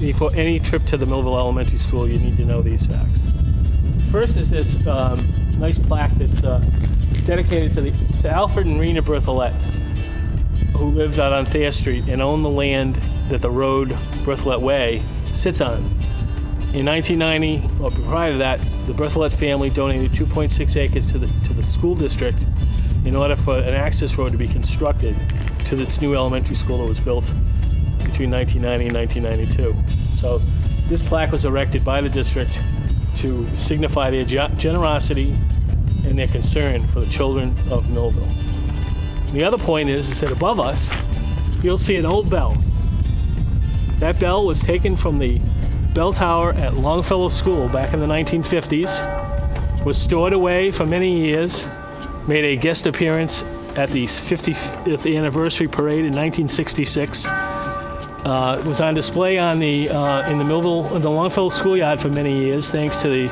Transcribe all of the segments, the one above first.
before any trip to the Millville Elementary School, you need to know these facts. First is this nice plaque that's dedicated to Alfred and Rena Bertholet, who lived out on Thayer Street and owned the land that the road, Bertholet Way, sits on. In 1990, or prior to that, the Bertholet family donated 2.6 acres to the school district in order for an access road to be constructed to its new elementary school that was built between 1990 and 1992. So this plaque was erected by the district to signify their generosity and their concern for the children of Millville. The other point is that above us, you'll see an old bell. That bell was taken from the bell tower at Longfellow School back in the 1950s, was stored away for many years, made a guest appearance at the 50th anniversary parade in 1966, was on display on the in the Longfellow schoolyard for many years, thanks to the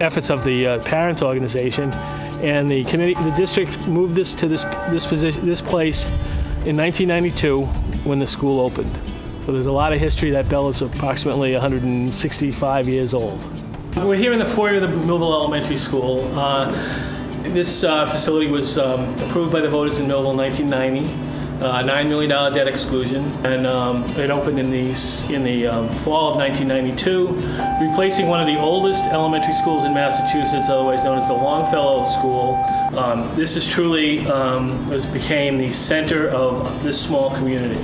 efforts of the parents' organization, and the district moved this to this place in 1992 when the school opened. So there's a lot of history. That bell is approximately 165 years old. We're here in the foyer of the Millville Elementary School. This facility was approved by the voters in Millville in 1990. $9 million debt exclusion, and it opened in the fall of 1992, replacing one of the oldest elementary schools in Massachusetts, otherwise known as the Longfellow School. This is truly became the center of this small community.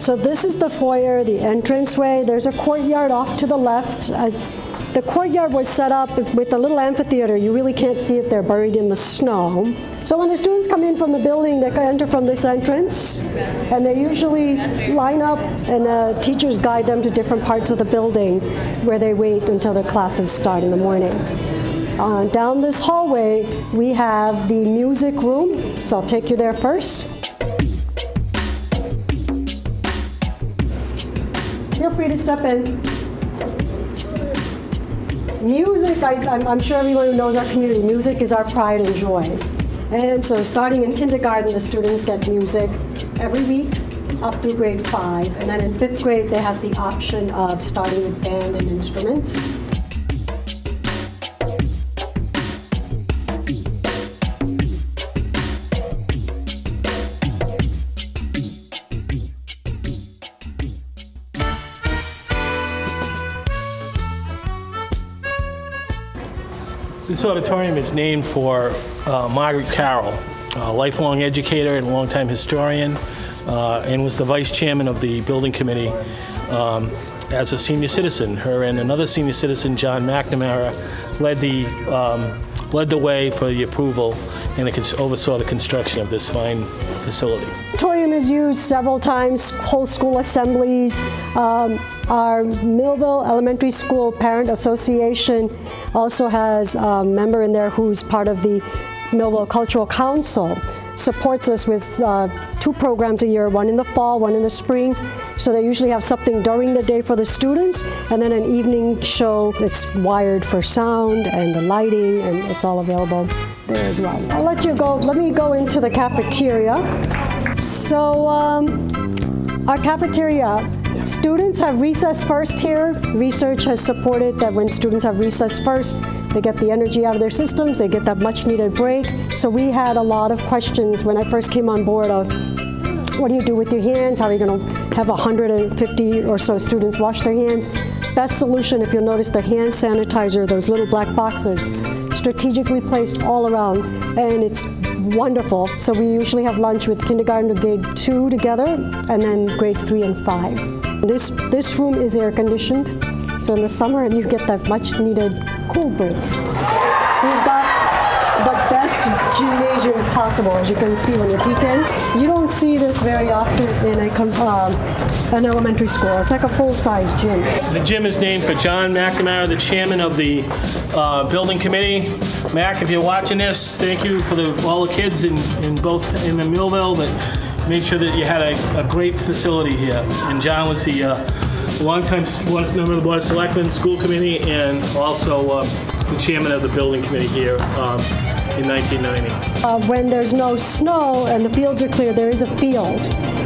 So this is the foyer, the entranceway. There's a courtyard off to the left. The courtyard was set up with a little amphitheater. You really can't see it. They're buried in the snow. So when the students come in from the building, they enter from this entrance, and they usually line up, and the teachers guide them to different parts of the building where they wait until their classes start in the morning. Down this hallway, we have the music room, so I'll take you there first. Feel free to step in. Music, I'm sure everyone who knows our community, music is our pride and joy. And so starting in kindergarten, the students get music every week up through grade 5. And then in 5th grade, they have the option of starting with band and instruments. This auditorium is named for Margaret Carroll, a lifelong educator and longtime historian, and was the vice chairman of the building committee as a senior citizen. Her and another senior citizen, John McNamara, led the way for the approval and oversaw the construction of this fine facility. The auditorium is used several times, whole school assemblies. Our Millville Elementary School Parent Association also has a member in there who's part of the Millville Cultural Council. Supports us with 2 programs a year, one in the fall, one in the spring. So they usually have something during the day for the students, and then an evening show that's wired for sound and the lighting, and it's all available there as well. I'll let you go. Let me go into the cafeteria. So our cafeteria, students have recess first here. Research has supported that when students have recess first, they get the energy out of their systems, they get that much needed break. So we had a lot of questions when I first came on board of, what do you do with your hands? How are you going to have 150 or so students wash their hands? Best solution, if you'll notice, the hand sanitizer, those little black boxes, strategically placed all around, and it's wonderful. So we usually have lunch with kindergarten to grade 2 together, and then grades 3 and 5. This room is air conditioned, so in the summer you get that much needed cool breeze. We've got the best gymnasium possible, as you can see when you peek in. You don't see this very often in an elementary school. It's like a full-size gym. The gym is named for John McNamara, the chairman of the building committee. Mac, if you're watching this, thank you for all the kids in the Millville that made sure that you had a great facility here. And John was the longtime member of the Board of Selectmen, school committee, and also the chairman of the building committee here. in 1990. When there's no snow and the fields are clear, there is a field.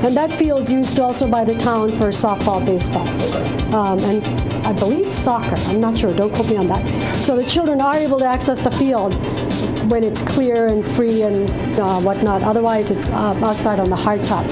And that field's used also by the town for softball, baseball, and I believe soccer. I'm not sure, don't quote me on that. So the children are able to access the field when it's clear and free and whatnot. Otherwise, it's outside on the hardtop.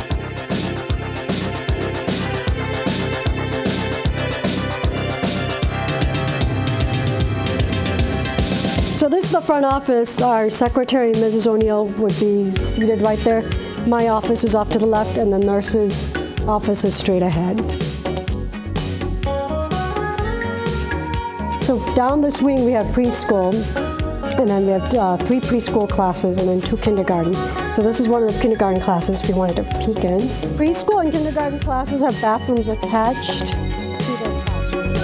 So this is the front office. Our secretary, Mrs. O'Neill, would be seated right there. My office is off to the left, and the nurse's office is straight ahead. So down this wing, we have preschool, and then we have 3 preschool classes, and then 2 kindergarten. So this is one of the kindergarten classes if you wanted to peek in. Preschool and kindergarten classes have bathrooms attached to their classrooms.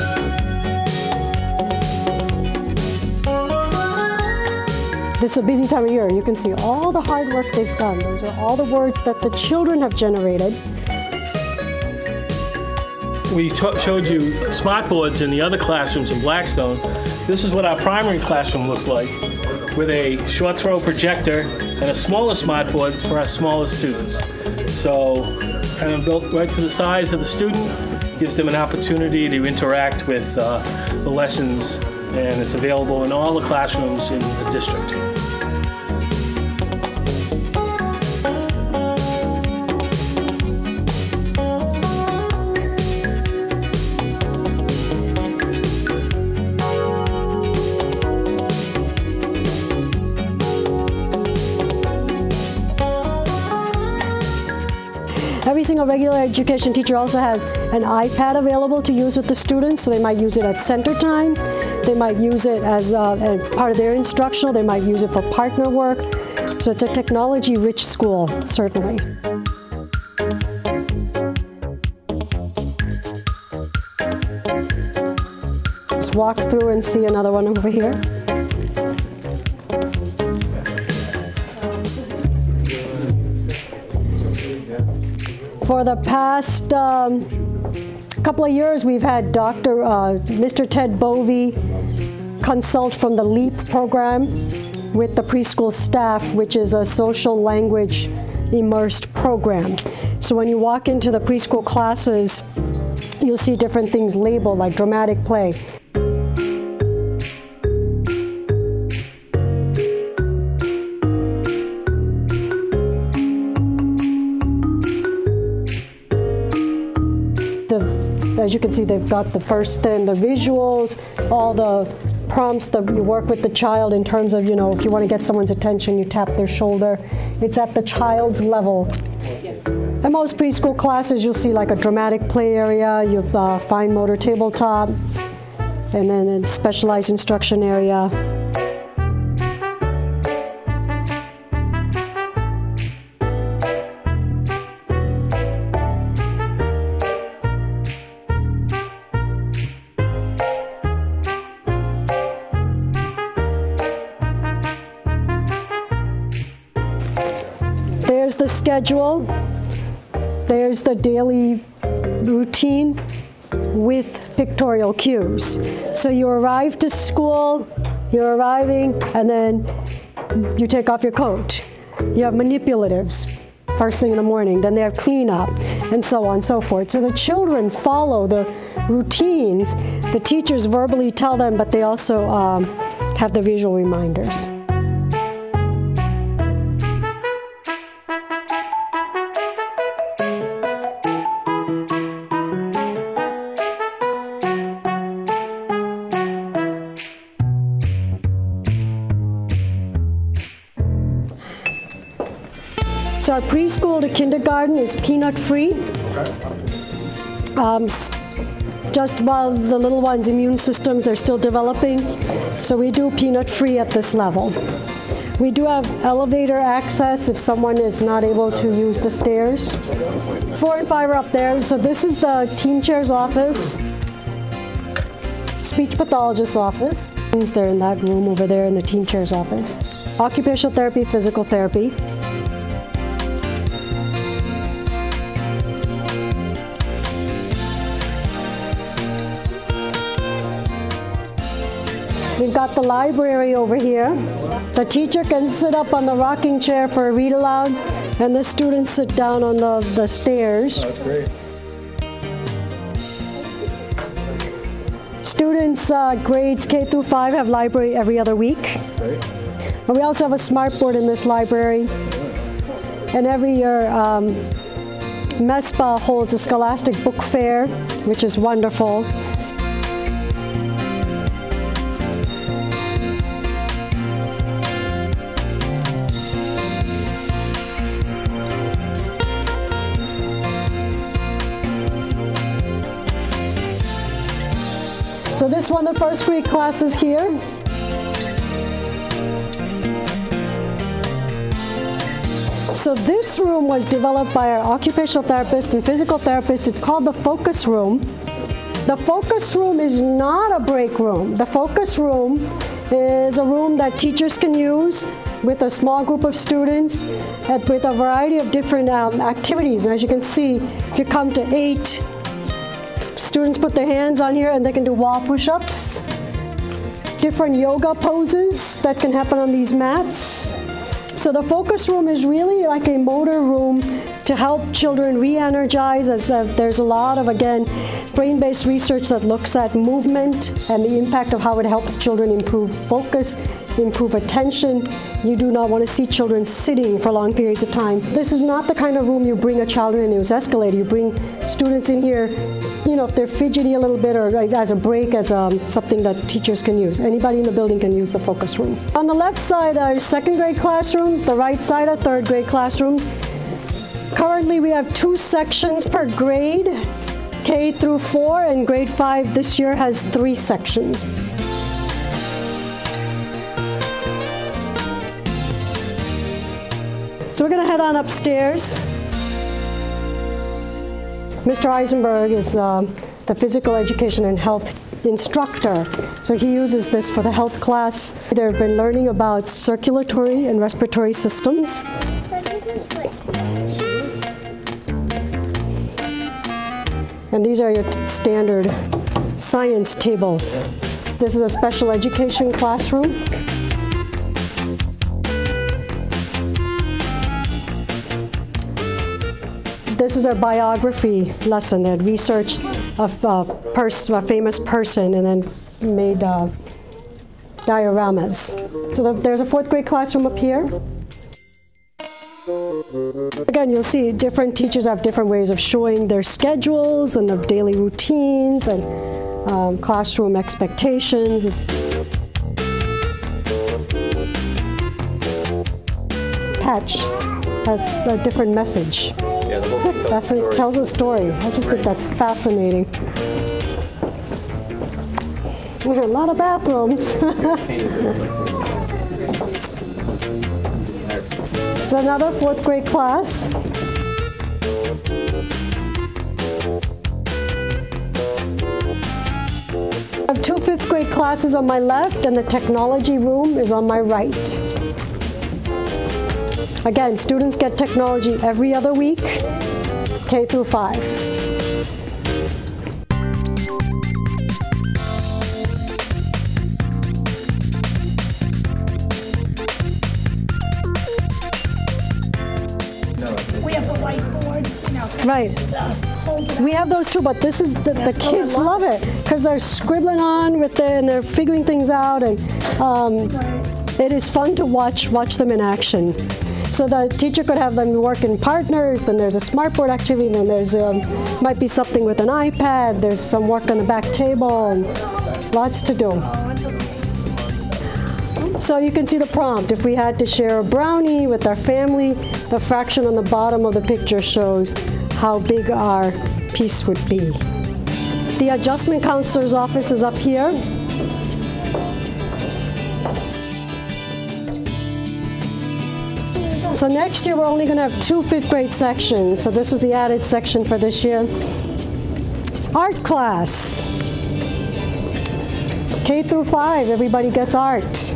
This is a busy time of year. You can see all the hard work they've done. Those are all the words that the children have generated. We showed you smart boards in the other classrooms in Blackstone. This is what our primary classroom looks like, with a short throw projector and a smaller smart board for our smallest students. So kind of built right to the size of the student, gives them an opportunity to interact with the lessons, and it's available in all the classrooms in the district. Every single regular education teacher also has an iPad available to use with the students, so they might use it at center time. They might use it as part of their instructional. They might use it for partner work. So it's a technology-rich school, certainly. Let's walk through and see another one over here. For the past couple of years, we've had Mr. Ted Bovey consult from the LEAP program with the preschool staff, which is a social language immersed program. So when you walk into the preschool classes, you'll see different things labeled, like dramatic play. As you can see, they've got the first and the visuals, all the prompts that you work with the child in terms of, if you want to get someone's attention, you tap their shoulder. It's at the child's level. In most preschool classes, you'll see like a dramatic play area, you have fine motor tabletop, and then a specialized instruction area. There's the schedule. There's the daily routine with pictorial cues. So you arrive to school, you're arriving, and then you take off your coat. You have manipulatives first thing in the morning, then they have cleanup, and so on and so forth. So the children follow the routines. The teachers verbally tell them, but they also have the visual reminders. So our preschool to kindergarten is peanut-free. Just while the little ones' immune systems, they're still developing. So we do peanut-free at this level. We do have elevator access if someone is not able to use the stairs. 4 and 5 are up there. So this is the teen chair's office, speech pathologist's office. They're in that room over there in the teen chair's office. Occupational therapy, physical therapy. We've got the library over here. The teacher can sit up on the rocking chair for a read aloud, and the students sit down on the stairs. That's great. Students grades K through 5 have library every other week. Great. And we also have a smart board in this library. And every year, MES Tour holds a Scholastic Book Fair, which is wonderful. So this is one of the first grade classes here. So this room was developed by our occupational therapist and physical therapist. It's called the focus room. The focus room is not a break room. The focus room is a room that teachers can use with a small group of students with a variety of different activities. And as you can see, if you come to 8, students put their hands on here and they can do wall push-ups, different yoga poses that can happen on these mats. So the focus room is really like a motor room to help children re-energize, as there's a lot of, again, brain-based research that looks at movement and the impact of how it helps children improve focus, improve attention. You do not want to see children sitting for long periods of time. This is not the kind of room you bring a child in and use escalator. You bring students in here, you know, if they're fidgety a little bit, or as a break, as something that teachers can use. Anybody in the building can use the focus room. On the left side are second grade classrooms, the right side are third grade classrooms. Currently we have 2 sections per grade, K through 4, and grade 5 this year has 3 sections. So we're going to head on upstairs. Mr. Eisenberg is the physical education and health instructor. So he uses this for the health class. They've been learning about circulatory and respiratory systems. And these are your standard science tables. This is a special education classroom. This is our biography lesson. They had researched a famous person and then made dioramas. So there's a 4th grade classroom up here. Again, you'll see different teachers have different ways of showing their schedules and their daily routines and classroom expectations. Patch has a different message. Yeah, the whole thing Tells a story. I just think that's fascinating. We have a lot of bathrooms. It's another 4th grade class. I have 2 5th grade classes on my left, and the technology room is on my right. Again, students get technology every other week, K through 5. We have the whiteboards, you know, so Right. hold it We have those too, but this is the kids love it because they're scribbling on with it and they're figuring things out, and it is fun to watch them in action. So the teacher could have them work in partners, then there's a smartboard activity, then there's might be something with an iPad, there's some work on the back table, and lots to do. So you can see the prompt. If we had to share a brownie with our family, the fraction on the bottom of the picture shows how big our piece would be. The adjustment counselor's office is up here. So next year we're only going to have 2 5th grade sections. So this was the added section for this year. Art class. K through 5, everybody gets art.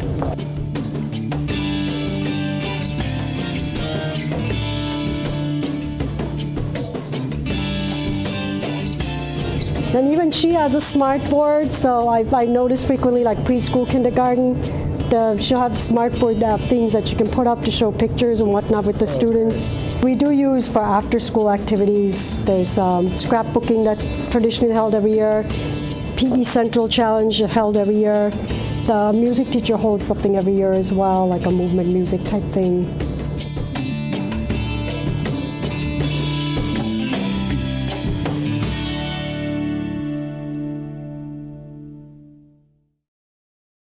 And even she has a smart board, so I noticed frequently, like preschool, kindergarten, she'll have smart board things that you can put up to show pictures and whatnot with the students. We do use for after-school activities. There's scrapbooking that's traditionally held every year, PE Central Challenge held every year. The music teacher holds something every year as well, like a movement music type thing.